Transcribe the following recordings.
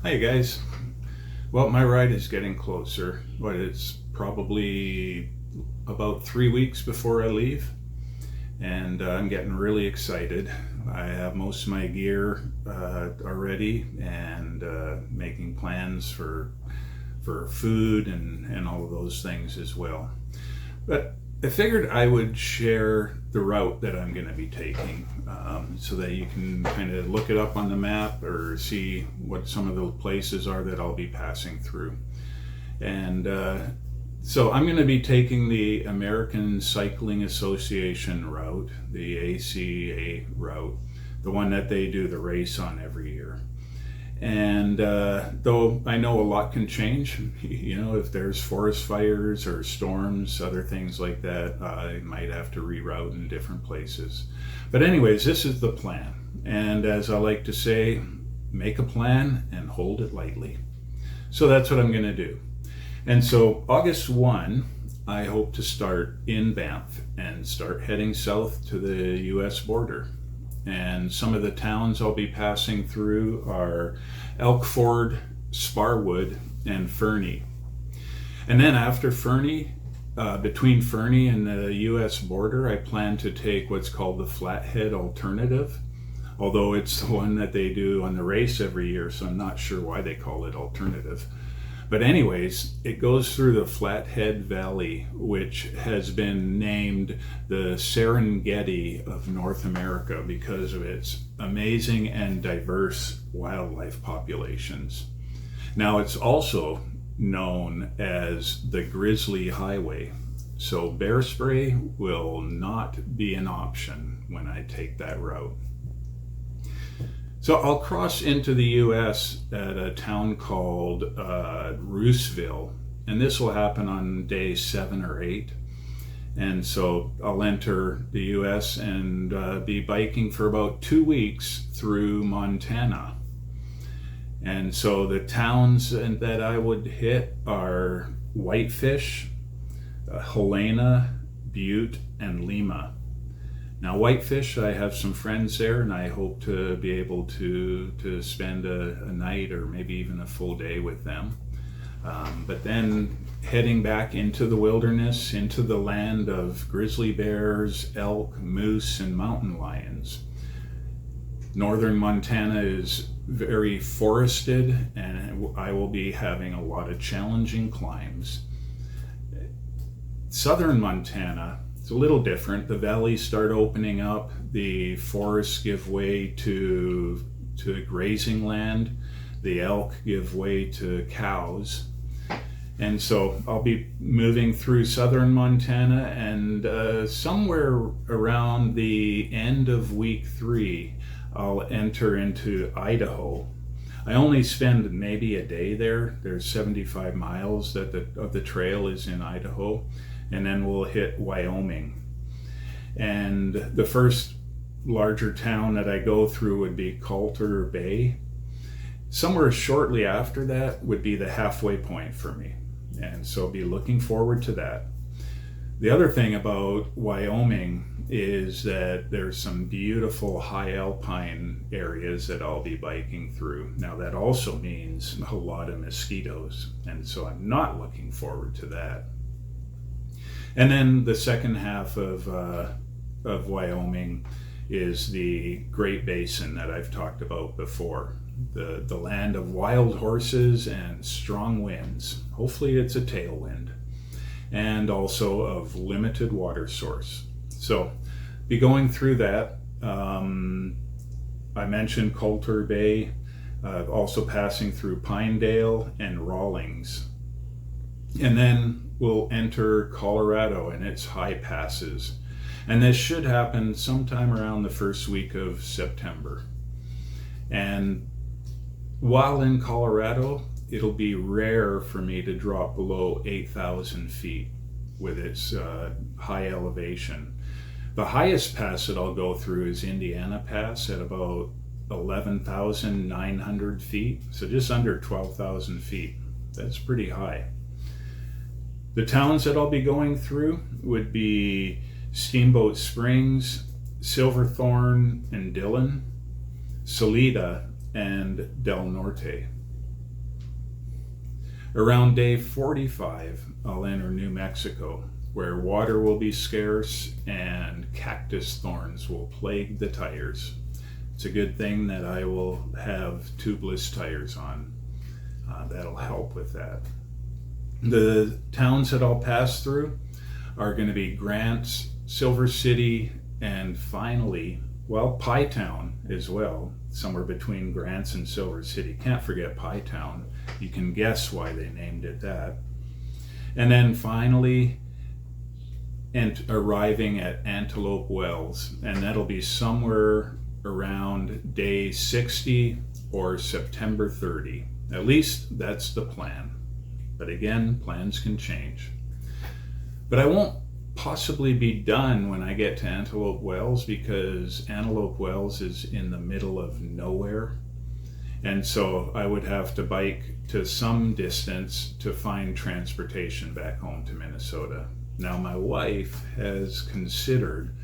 Hi guys. Well, my ride is getting closer, but it's probably about 3 weeks before I leave, and I'm getting really excited. I have most of my gear already, and making plans for food and all of those things as well. But I figured I would share the route that I'm going to be taking, so that you can kind of look it up on the map or see what some of the places are that I'll be passing through. And so I'm going to be taking the American Cycling Association route, the ACA route, the one that they do the race on every year. And though I know a lot can change, if there's forest fires or storms, other things like that, I might have to reroute in different places. But anyways, this is the plan. And as I like to say, make a plan and hold it lightly. So that's what I'm going to do. And so August 1, I hope to start in Banff and start heading south to the US border. And some of the towns I'll be passing through are Elkford, Sparwood, and Fernie. And then after Fernie, between Fernie and the US border, I plan to take what's called the Flathead Alternative, although it's the one that they do on the race every year, so I'm not sure why they call it alternative. But anyways, it goes through the Flathead Valley, which has been named the Serengeti of North America because of its amazing and diverse wildlife populations. Now, it's also known as the Grizzly Highway, so bear spray will not be an option when I take that route. So I'll cross into the US at a town called Rooseville, and this will happen on day 7 or 8. And so I'll enter the US and be biking for about 2 weeks through Montana. And so the towns that I would hit are Whitefish, Helena, Butte, and Lima. Now, Whitefish, I have some friends there, and I hope to be able to spend a night or maybe even a full day with them. But then heading back into the wilderness, into the land of grizzly bears, elk, moose, and mountain lions. Northern Montana is very forested, and I will be having a lot of challenging climbs. Southern Montana, it's a little different. The valleys start opening up, the forests give way to grazing land, the elk give way to cows. And so I'll be moving through southern Montana, and somewhere around the end of week 3, I'll enter into Idaho. I only spend maybe a day there. There's 75 miles of the trail is in Idaho. And then we'll hit Wyoming. And the first larger town that I go through would be Coulter Bay. Somewhere shortly after that would be the halfway point for me. And so I'll be looking forward to that. The other thing about Wyoming is that there's some beautiful high alpine areas that I'll be biking through. Now that also means a lot of mosquitoes, and so I'm not looking forward to that. And then the second half of Wyoming is the Great Basin that I've talked about before. The land of wild horses and strong winds. Hopefully it's a tailwind. And also of limited water source. So be going through that. I mentioned Coulter Bay, also passing through Pinedale and Rawlings. And then we'll enter Colorado and its high passes. And this should happen sometime around the first week of September. And while in Colorado, it'll be rare for me to drop below 8,000 feet with its high elevation. The highest pass that I'll go through is Indiana Pass at about 11,900 feet, so just under 12,000 feet. That's pretty high. The towns that I'll be going through would be Steamboat Springs, Silverthorne and Dillon, Salida, and Del Norte. Around day 45, I'll enter New Mexico, where water will be scarce and cactus thorns will plague the tires. It's a good thing that I will have tubeless tires on. That'll help with that. The towns that I'll pass through are going to be Grant, Silver City, and finally, well, Pie Town as well, somewhere between Grants and Silver City. Can't forget Pie Town. You can guess why they named it that. And then finally, arriving at Antelope Wells, and that'll be somewhere around day 60 or September 30. At least that's the plan. But again, plans can change. But I won't possibly be done when I get to Antelope Wells, because Antelope Wells is in the middle of nowhere. And so I would have to bike to some distance to find transportation back home to Minnesota. Now my wife has considered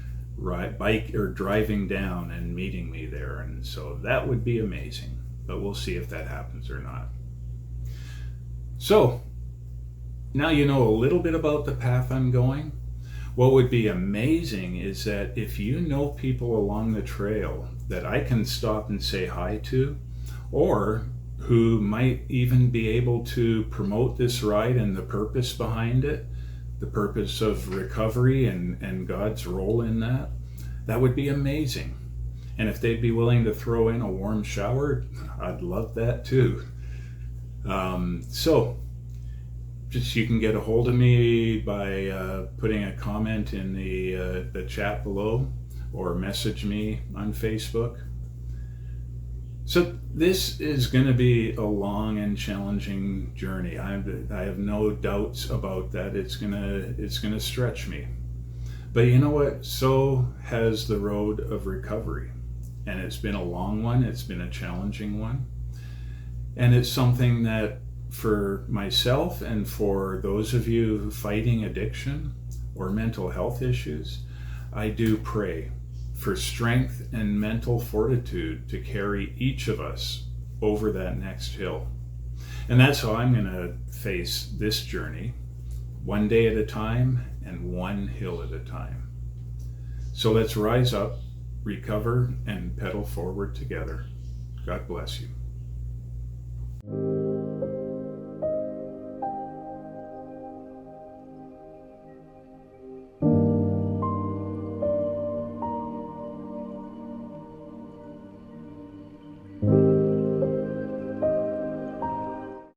bike or driving down and meeting me there, and so that would be amazing, but we'll see if that happens or not. So now you know a little bit about the path I'm going. What would be amazing is that if you know people along the trail that I can stop and say hi to, or who might even be able to promote this ride and the purpose behind it, the purpose of recovery and God's role in that, that would be amazing. And if they'd be willing to throw in a warm shower, I'd love that too. So just you can get a hold of me by putting a comment in the chat below, or message me on Facebook. So this is going to be a long and challenging journey. I have no doubts about that. It's gonna stretch me. But you know what? So has the road of recovery. And it's been a long one. It's been a challenging one. And it's something that for myself and for those of you fighting addiction or mental health issues, I do pray for strength and mental fortitude to carry each of us over that next hill. And that's how I'm going to face this journey, one day at a time and one hill at a time. So let's rise up, recover, and pedal forward together. God bless you.